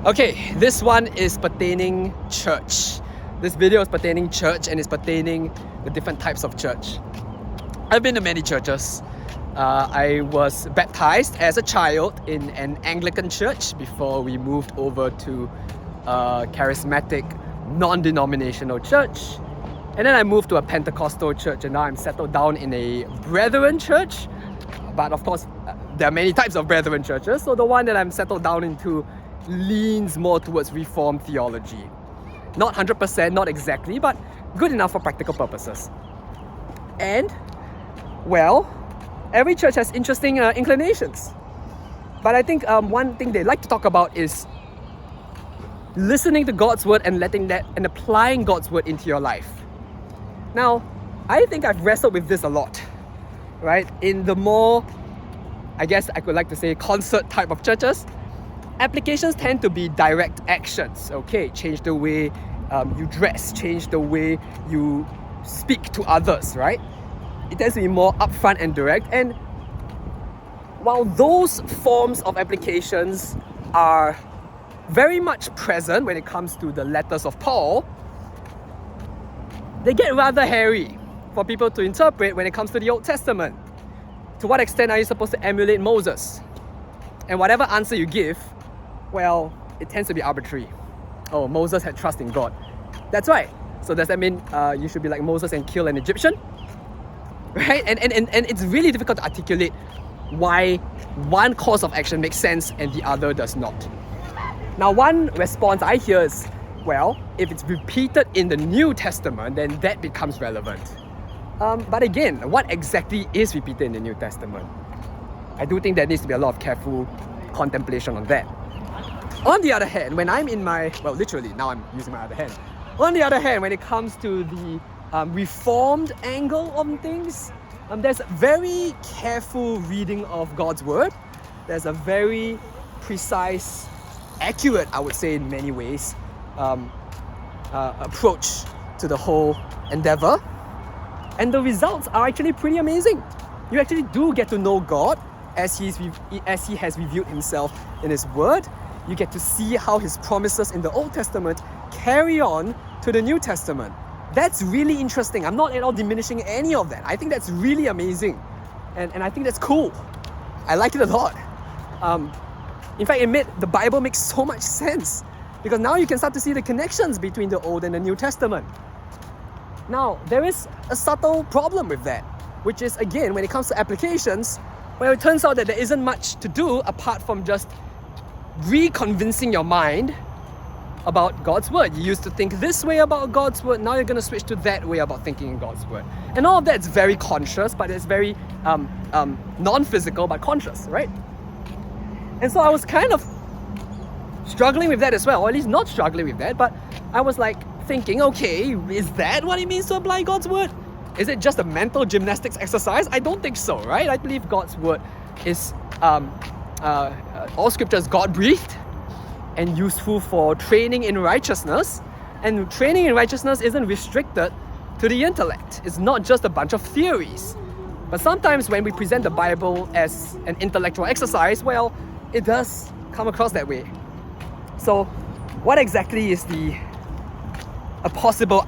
Okay, this one is pertaining church. This video is pertaining church and is pertaining the different types of church. I've been to many churches. I was baptized as a child in an Anglican church before we moved over to a charismatic, non-denominational church. And then I moved to a Pentecostal church, and now I'm settled down in a Brethren church. But of course, there are many types of Brethren churches, so the one that I'm settled down into leans more towards Reformed theology. Not 100%, not exactly, but good enough for practical purposes. And, well, every church has interesting inclinations. But I think one thing they like to talk about is listening to God's word and letting that and applying God's word into your life. Now, I think I've wrestled with this a lot, right? In the more, I guess I could like to say, concert type of churches, applications tend to be direct actions. Okay, change the way you dress, change the way you speak to others, right? It tends to be more upfront and direct. And while those forms of applications are very much present when it comes to the letters of Paul, they get rather hairy for people to interpret when it comes to the Old Testament. To what extent are you supposed to emulate Moses? And whatever answer you give, well, it tends to be arbitrary. Oh, Moses had trust in God. That's right. So does that mean you should be like Moses and kill an Egyptian? Right? And it's really difficult to articulate why one course of action makes sense and the other does not. Now, one response I hear is, well, if it's repeated in the New Testament, then that becomes relevant. But again, what exactly is repeated in the New Testament? I do think there needs to be a lot of careful contemplation on that. On the other hand, when I'm in my, well, literally, now I'm using my other hand. On the other hand, when it comes to the Reformed angle on things, there's very careful reading of God's word. There's a very precise, accurate, I would say in many ways, approach to the whole endeavor. And the results are actually pretty amazing. You actually do get to know God as He has revealed Himself in His word. You get to see how His promises in the Old Testament carry on to the New Testament. That's really interesting. I'm not at all diminishing any of that. I think that's really amazing. And I think that's cool. I like it a lot. In fact, the Bible makes so much sense, because now you can start to see the connections between the Old and the New Testament. Now, there is a subtle problem with that, which is, again, when it comes to applications, well, it turns out that there isn't much to do apart from just reconvincing your mind about God's word. You used to think this way about God's word, now you're going to switch to that way about thinking in God's word. And all of that's very conscious, but it's very non-physical, but conscious, right? And so I was kind of struggling with that as well, or at least not struggling with that, but I was like thinking, okay, is that what it means to apply God's word? Is it just a mental gymnastics exercise? I don't think so, right? I believe God's word is, all scripture is God-breathed and useful for training in righteousness. And training in righteousness isn't restricted to the intellect. It's not just a bunch of theories. But sometimes when we present the Bible as an intellectual exercise, well, it does come across that way. So what exactly is a possible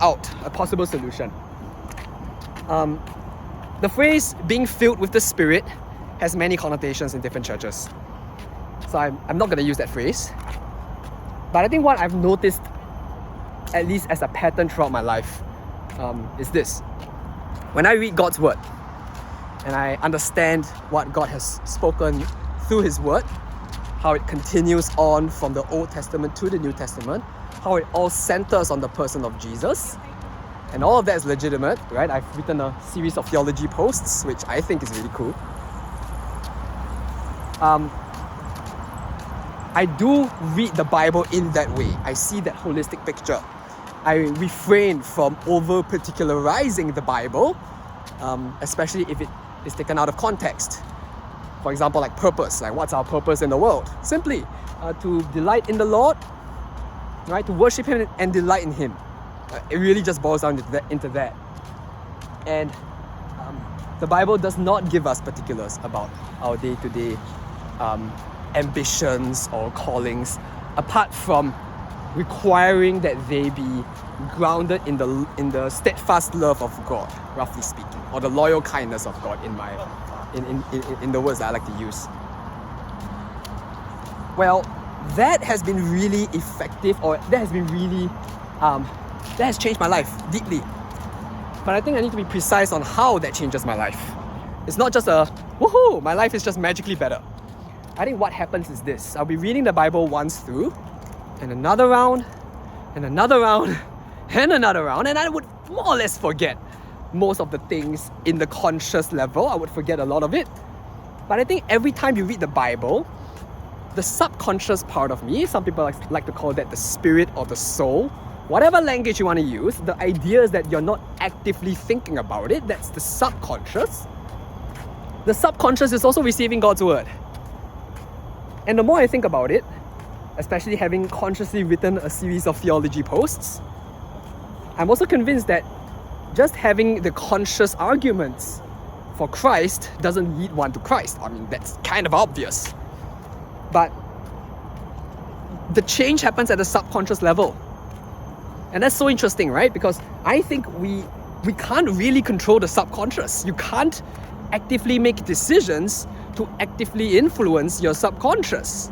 solution? The phrase being filled with the Spirit has many connotations in different churches. So I'm not going to use that phrase. But I think what I've noticed, at least as a pattern throughout my life, is this. When I read God's word and I understand what God has spoken through His word, how it continues on from the Old Testament to the New Testament, how it all centers on the person of Jesus, and all of that is legitimate, right? I've written a series of theology posts, which I think is really cool. I do read the Bible in that way. I see that holistic picture. I refrain from over-particularizing the Bible, especially if it is taken out of context. For example, like purpose, like what's our purpose in the world? Simply to delight in the Lord, right? To worship Him and delight in Him. It really just boils down into that. And the Bible does not give us particulars about our day-to-day ambitions or callings. apart from requiring that they be grounded in the steadfast love of God, roughly speaking, or the loyal kindness of God in the words that I like to use. Well, that has been really effective, or that has been really that has changed my life deeply. But I think I need to be precise on how that changes my life. It's not just a woohoo, my life is just magically better. I think what happens is this: I'll be reading the Bible once through, and another round, and another round, and another round, and I would more or less forget most of the things in the conscious level. I would forget a lot of it. But I think every time you read the Bible, the subconscious part of me, some people like to call that the spirit or the soul, whatever language you want to use, the idea is that you're not actively thinking about it. That's the subconscious. The subconscious is also receiving God's word. And the more I think about it, especially having consciously written a series of theology posts, I'm also convinced that just having the conscious arguments for Christ doesn't lead one to Christ. I mean, that's kind of obvious. But the change happens at the subconscious level. And that's so interesting, right? Because I think we can't really control the subconscious. You can't actively make decisions to actively influence your subconscious.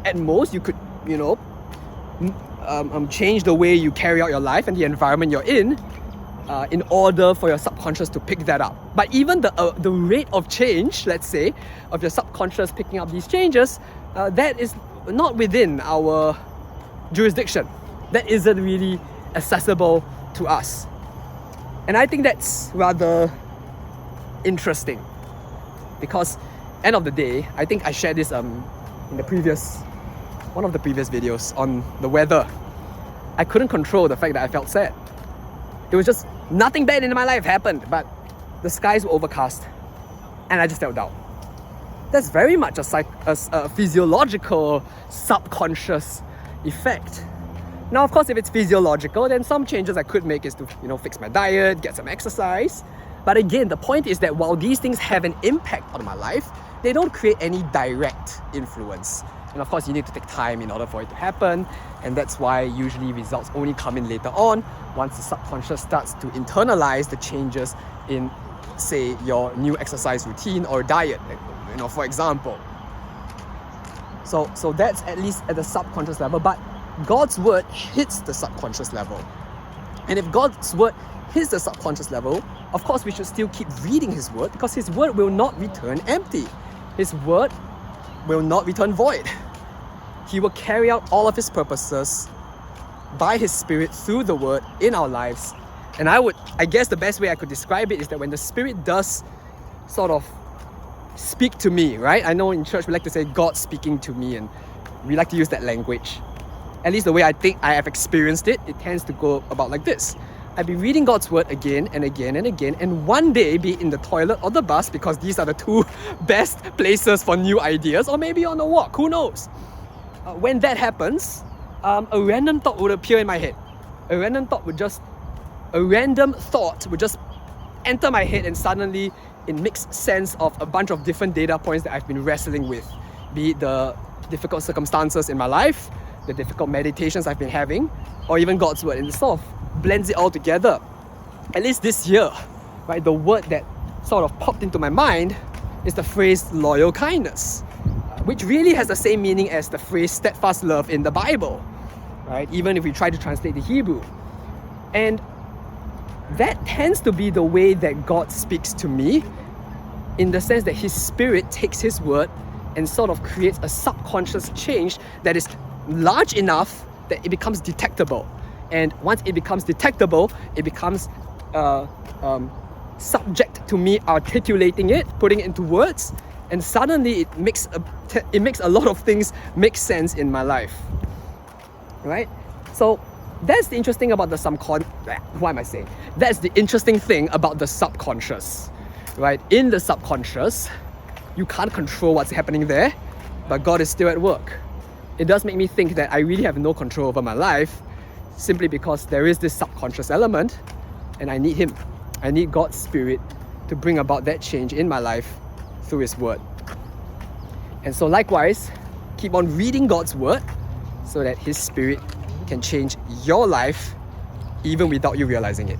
At most, you could, change the way you carry out your life and the environment you're in order for your subconscious to pick that up. But even the rate of change, let's say, of your subconscious picking up these changes, that is not within our jurisdiction. That isn't really accessible to us. And I think that's rather interesting, because end of the day, I think I shared this in one of the previous videos on the weather. I couldn't control the fact that I felt sad. It was just nothing bad in my life happened, but the skies were overcast and I just felt down. That's very much a physiological subconscious effect. Now, of course, if it's physiological, then some changes I could make is to, fix my diet, get some exercise. But again, the point is that while these things have an impact on my life, they don't create any direct influence. And of course, you need to take time in order for it to happen. And that's why usually results only come in later on, once the subconscious starts to internalize the changes in, say, your new exercise routine or diet, for example. So that's at least at the subconscious level. But God's word hits the subconscious level. And if God's word hits the subconscious level, of course we should still keep reading His word, because His word will not return empty. His word will not return void. He will carry out all of His purposes by His Spirit through the word in our lives. And I guess the best way I could describe it is that when the Spirit does sort of speak to me, right? I know in church we like to say God speaking to me, and we like to use that language. At least the way I think I have experienced it, it tends to go about like this. I'd be reading God's word again and again and again, and one day be in the toilet or the bus, because these are the two best places for new ideas, or maybe on a walk, who knows? When that happens, a random thought would appear in my head. A random thought would just enter my head, and suddenly it makes sense of a bunch of different data points that I've been wrestling with, be it the difficult circumstances in my life, the difficult meditations I've been having, or even God's word, and it sort of blends it all together. At least this year, right, the word that sort of popped into my mind is the phrase loyal kindness, which really has the same meaning as the phrase steadfast love in the Bible, right? Even if we try to translate the Hebrew. And that tends to be the way that God speaks to me, in the sense that His Spirit takes His word and sort of creates a subconscious change that is large enough that it becomes detectable. And once it becomes detectable, it becomes subject to me articulating it, putting it into words, and suddenly it makes a lot of things make sense in my life, right? So that's the interesting about the That's the interesting thing about the subconscious, right? In the subconscious, you can't control what's happening there, but God is still at work. It does make me think that I really have no control over my life, simply because there is this subconscious element, and I need Him. I need God's Spirit to bring about that change in my life through His word. And so likewise, keep on reading God's word, so that His Spirit can change your life even without you realizing it.